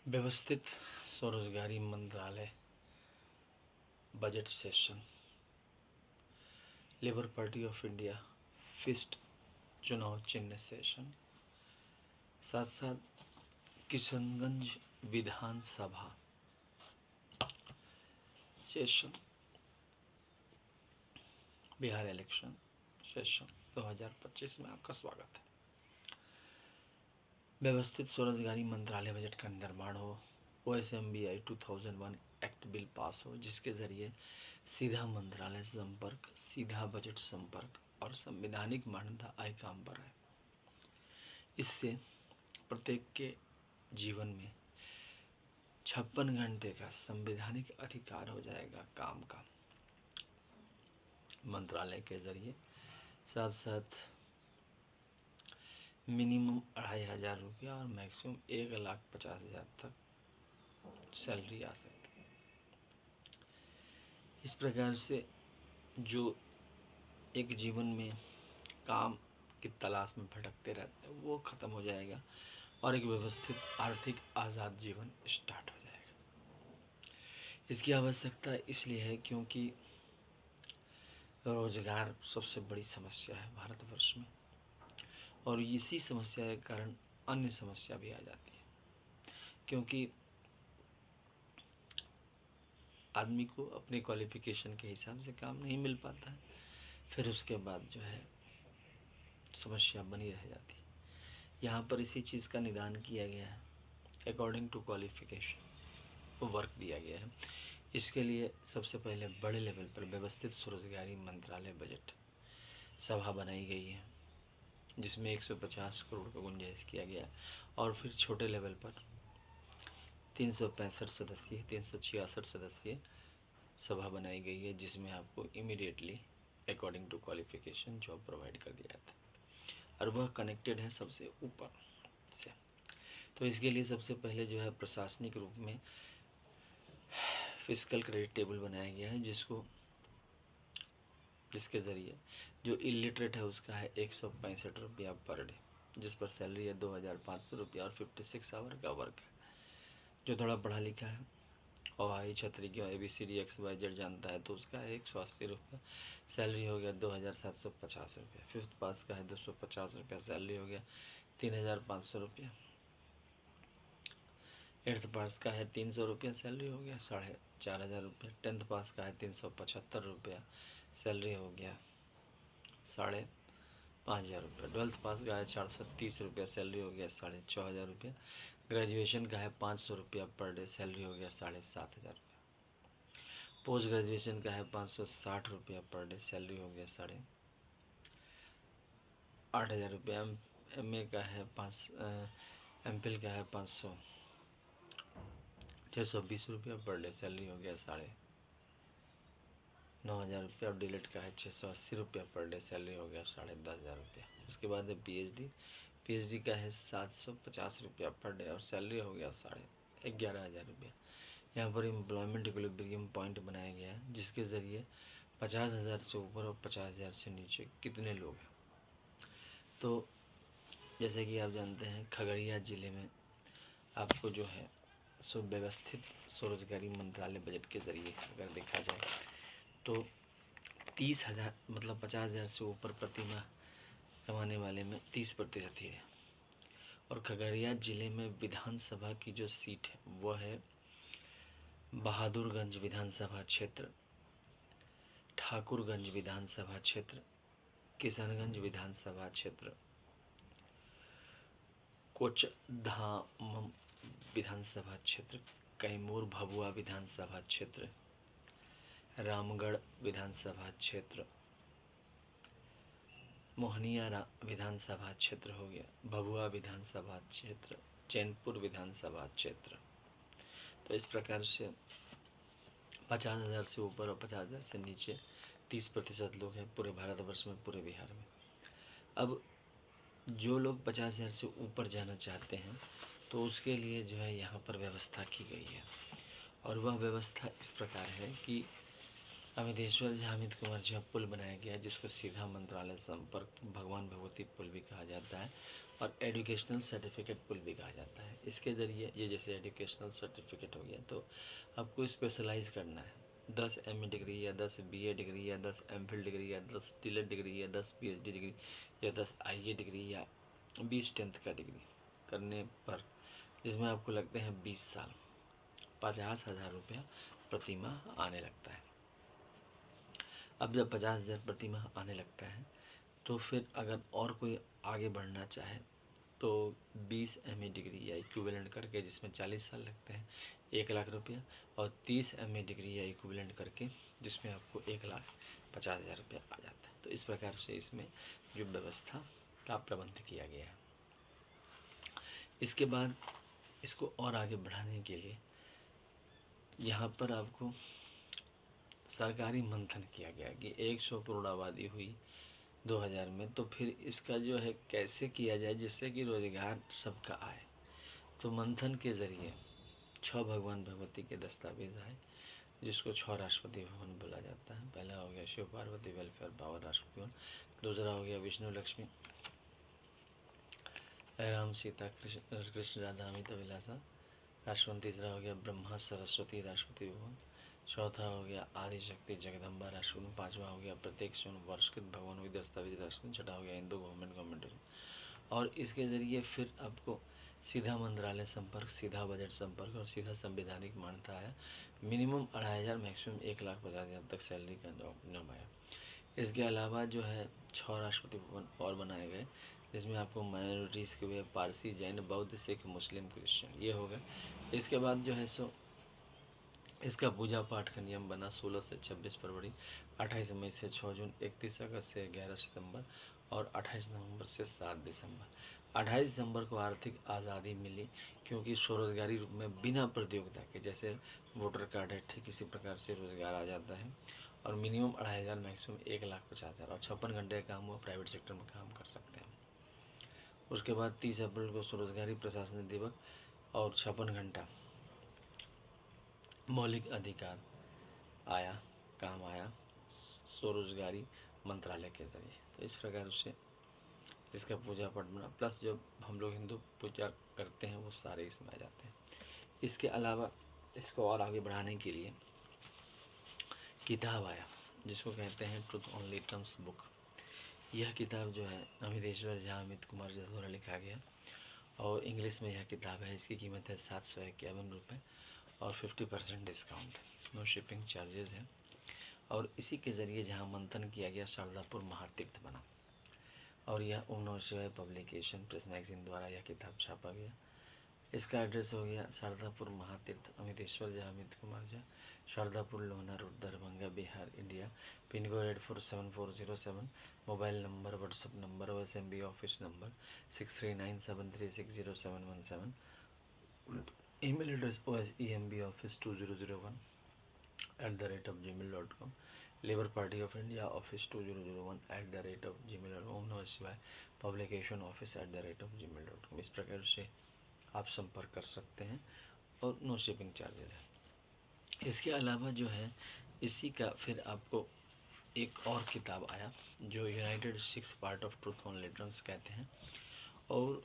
व्यवस्थित स्वरोजगारी मंत्रालय budget session. Labour party of India fist चुनाव चिन्ह सेशन। साथ साथ किशनगंज विधानसभा सेशन, बिहार इलेक्शन सेशन 2025 में आपका स्वागत है। व्यवस्थित स्वरोजगारी मंत्रालय बजट का निर्माण हो, OSMBI 2001 एक्ट बिल पास हो, जिसके जरिए सीधा मंत्रालय संपर्क, सीधा बजट संपर्क और संवैधानिक मान्यता आय काम पर है। इससे प्रत्येक के जीवन में 56 घंटे का संवैधानिक अधिकार हो जाएगा काम का मंत्रालय के जरिए। साथ साथ मिनिमम 2,500 रुपया और मैक्सिमम 1,50,000 तक सैलरी आ सकती है। इस प्रकार से जो एक जीवन में काम की तलाश में भटकते रहते हैं वो खत्म हो जाएगा और एक व्यवस्थित आर्थिक आज़ाद जीवन स्टार्ट हो जाएगा। इसकी आवश्यकता इसलिए है क्योंकि रोजगार सबसे बड़ी समस्या है भारतवर्ष में, और इसी समस्या के कारण अन्य समस्या भी आ जाती है, क्योंकि आदमी को अपने क्वालिफिकेशन के हिसाब से काम नहीं मिल पाता है। फिर उसके बाद जो है समस्या बनी रह जाती है। यहाँ पर इसी चीज़ का निदान किया गया है, अकॉर्डिंग टू क्वालिफिकेशन वर्क दिया गया है। इसके लिए सबसे पहले बड़े लेवल पर व्यवस्थित स्वरोजगारी मंत्रालय बजट सभा बनाई गई है, जिसमें 150 करोड़ का गुंजाइश किया गया, और फिर छोटे लेवल पर 365 सदस्यीय 366 सदस्यीय सभा बनाई गई है, जिसमें आपको immediately according to qualification job provide कर दिया जाता है, और वह कनेक्टेड है सबसे ऊपर से। तो इसके लिए सबसे पहले जो है प्रशासनिक रूप में फिस्कल क्रेडिट टेबल बनाया गया है, जिसके ज़रिए जो इलिटरेट है उसका है 165 रुपया पर डे, जिस पर सैलरी है 2,500 रुपया और 56 आवर का वर्क है। जो थोड़ा पढ़ा लिखा है और आई छतरी की ABCD XYZ जानता है तो उसका है 180 रुपया, सैलरी हो गया 2,750 रुपया। फिफ्थ पास का है 250 रुपया, सैलरी हो गया 3,500 रुपया। एट्थ पास का है 300 रुपया, सैलरी हो गया 4,500 रुपया। टेंथ पास का है 375 रुपया, सैलरी हो गया 5,500 रुपया। ट्वेल्थ पास का है 430 रुपया, सैलरी हो गया 4,500 रुपया। ग्रेजुएशन का है 500 रुपया पर डे, सैलरी हो गया 7,500 रुपया। पोस्ट ग्रेजुएशन का है 560 रुपया पर डे, सैलरी हो गया 8,500 रुपया। MA का है MPhil का है 620 रुपया पर डे, सैलरी हो गया 9,500 रुपया। और डिलेट का है 680 रुपया पर डे, सैलरी हो गया 10,500 रुपया। उसके बाद है PhD का है 750 रुपया पर डे और सैलरी हो गया 11,500 रुपया। यहाँ पर एम्प्लॉयमेंट इक्विलिब्रियम पॉइंट बनाया गया है, जिसके ज़रिए 50,000 से ऊपर और 50,000 से नीचे कितने लोग हैं। तो जैसे कि आप जानते हैं खगड़िया ज़िले में आपको जो है सुव्यवस्थित स्वरोजगारी मंत्रालय बजट के ज़रिए अगर देखा जाए तो 30,000 मतलब 50,000 से ऊपर प्रतिमाह कमाने वाले में 30% ही है। और खगड़िया ज़िले में विधानसभा की जो सीट है वह है बहादुरगंज विधानसभा क्षेत्र, ठाकुरगंज विधानसभा क्षेत्र, किशनगंज विधानसभा क्षेत्र, कोचधाम विधानसभा क्षेत्र, कैमूर भभुआ विधानसभा क्षेत्र, रामगढ़ विधानसभा क्षेत्र, मोहनिया विधानसभा क्षेत्र हो गया, भभुआ विधानसभा क्षेत्र, चैनपुर विधानसभा क्षेत्र। तो इस प्रकार से 50,000 से ऊपर और 50,000 से नीचे 30% लोग हैं पूरे भारतवर्ष में, पूरे बिहार में। अब जो लोग 50,000 से ऊपर जाना चाहते हैं तो उसके लिए जो है यहाँ पर व्यवस्था की गई है, और वह व्यवस्था इस प्रकार है कि अमितेश्वर झा अमित कुमार झा पुल बनाया गया है, जिसको सीधा मंत्रालय संपर्क भगवान भगवती पुल भी कहा जाता है और एजुकेशनल सर्टिफिकेट पुल भी कहा जाता है। इसके ज़रिए ये जैसे एजुकेशनल सर्टिफिकेट हो गया तो आपको स्पेशलाइज करना है, 10 MA डिग्री या 10 BA डिग्री या 10 MPhil डिग्री या 10 DLED डिग्री या 10 PhD डिग्री या 10 IA डिग्री या 20 10th का डिग्री करने पर इसमें आपको लगते हैं 20 साल, 50,000 रुपया प्रति माह आने लगता है। अब जब 50,000 प्रति माह आने लगता है तो फिर अगर और कोई आगे बढ़ना चाहे तो 20 MA डिग्री या इक्विवेलेंट करके, जिसमें 40 साल लगते हैं, 1,00,000 रुपया, और 30 MA डिग्री या इक्विवेलेंट करके जिसमें आपको 1,50,000 रुपया आ जाता है। तो इस प्रकार से इसमें जो व्यवस्था का प्रबंध किया गया है। इसके बाद इसको और आगे बढ़ाने के लिए यहाँ पर आपको सरकारी मंथन किया गया कि 100 करोड़ आबादी हुई 2000 में, तो फिर इसका जो है कैसे किया जाए जिससे कि रोजगार सबका आए। तो मंथन के ज़रिए 6 भगवान भगवती के दस्तावेज आए, जिसको 6 राष्ट्रपति भवन बोला जाता है। पहला हो गया शिव पार्वती वेलफेयर पावर राष्ट्रपति भवन, दूसरा हो गया विष्णु लक्ष्मी राम सीता कृष्ण राधा अमिता विलासा राष्ट्रपति, तीसरा हो गया ब्रह्मा सरस्वती राष्ट्रपति भवन, चौथा हो गया आदि शक्ति जगदम्बा राष्ट्रपति, पांचवा हो गया प्रत्येक वर्षकृत भगवान विद दस्तावेज राष्ट्रपति, छठा हो गया हिंदू गवर्नमेंट। और इसके ज़रिए फिर आपको सीधा मंत्रालय संपर्क, सीधा बजट संपर्क और सीधा संवैधानिक मान्यता है। मिनिमम 2,500, मैक्सिमम 1,50,000 तक सैलरी का नियम आया। इसके अलावा जो है 6 राष्ट्रपति भवन और बनाए गए, जिसमें आपको माइनॉरिटीज़ के हुए पारसी, जैन, बौद्ध, सिख, मुस्लिम, क्रिश्चियन, ये हो गए। इसके बाद जो है सो इसका पूजा पाठ का नियम बना 16 से 26 फरवरी, 28 मई से 6 जून, 31 अगस्त से 11 सितंबर और 28 नवंबर से 7 दिसंबर। 28 दिसंबर को आर्थिक आज़ादी मिली क्योंकि स्वरोजगारी रूप में बिना प्रतियोगिता के, जैसे वोटर कार्ड है ठीक इसी प्रकार से रोजगार आ जाता है। और मिनिमम 2,500, मैक्सिमम 1,50,000 और 56 घंटे का काम हुआ, प्राइवेट सेक्टर में काम कर सकते हैं। उसके बाद 30 अप्रैल को स्वरोजगारी प्रशासनिक दिवस और 56 घंटा मौलिक अधिकार आया, काम आया स्वरोजगारी मंत्रालय के ज़रिए। तो इस प्रकार से इसका पूजा पाठ बना, प्लस जो हम लोग हिंदू पूजा करते हैं वो सारे इसमें आ जाते हैं। इसके अलावा इसको और आगे बढ़ाने के लिए किताब आया, जिसको कहते हैं ट्रुथ ओनली टर्म्स बुक। यह किताब जो है अमितेश्वर झा अमित कुमार झा द्वारा लिखा गया और इंग्लिश में यह किताब है। इसकी कीमत है 751 रुपये और 50% डिस्काउंट, नो शिपिंग चार्जेस है। और इसी के ज़रिए जहाँ मंथन किया गया शारदापुर महातीर्थ बना और यह ओम Namah Shivaya publication press magazine द्वारा यह किताब छापा गया। इसका एड्रेस हो गया Shardapur Mahatirth, Amiteshwar Jha Amit Kumar Jha, Shardapur Lohna road, Darbhanga, Bihar, India. Pin code 847407। Mobile number, WhatsApp number, OSMB office number 6397360717। Email address osembaoffice2001@gmail.com। Labour party of India office 2001@gmail.com। Om Namah Shivaya publication office @gmail.com। इस प्रकार से आप संपर्क कर सकते हैं और नो शिपिंग चार्जेस है। इसके अलावा जो है इसी का फिर आपको एक और किताब आया जो United 6 part of truth on literals कहते हैं, और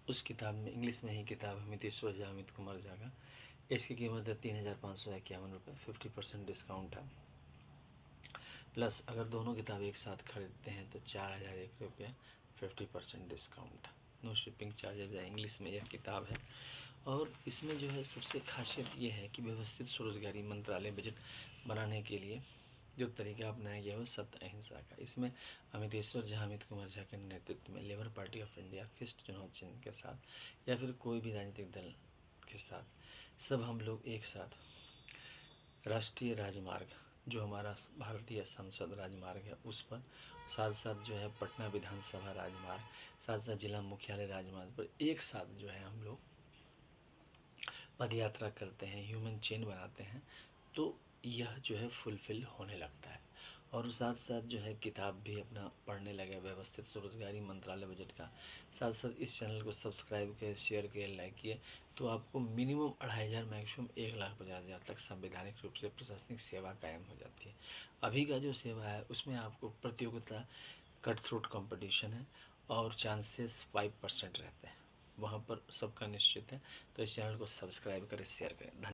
उस किताब में इंग्लिश में ही किताब अमितेश्वर झा अमित कुमार झा का। इसकी कीमत है 3,551 रुपये, 50% डिस्काउंट है। प्लस अगर दोनों किताब एक साथ खरीदते हैं तो 4,001 रुपया, 50% डिस्काउंट, नो शिपिंग चार्जेज है। इंग्लिश में यह किताब है और इसमें जो है सबसे खासियत ये है कि व्यवस्थित स्वरोजगारी मंत्रालय बजट बनाने के लिए जो तरीका अपनाया गया है वो सत्य अहिंसा का। इसमें अमितेश्वर झा अमित कुमार झा के नेतृत्व में labour party of India KIST चुनाव चिन्ह के साथ या फिर कोई भी राजनीतिक दल के साथ सब हम लोग एक साथ राष्ट्रीय राजमार्ग, जो हमारा भारतीय संसद राजमार्ग है, उस पर साथ साथ जो है पटना विधानसभा राजमार्ग, साथ साथ जिला मुख्यालय राजमार्ग पर एक साथ जो है हम लोग पद यात्रा करते हैं, ह्यूमन चेन बनाते हैं, तो यह जो है फुलफिल होने लगता है। और साथ साथ जो है किताब भी अपना पढ़ने लगे व्यवस्थित स्वरोजगारी मंत्रालय बजट का। साथ साथ इस चैनल को सब्सक्राइब किए, शेयर किए, लाइक किए, तो आपको मिनिमम 2,500 मैक्सिमम 1,50,000 तक संवैधानिक रूप से प्रशासनिक सेवा कायम हो जाती है। अभी का जो सेवा है उसमें आपको प्रतियोगिता, कट थ्रोट कंपटीशन है और चांसेस 5% रहते हैं, वहाँ पर सबका निश्चित है। तो इस चैनल को सब्सक्राइब करें, शेयर करें।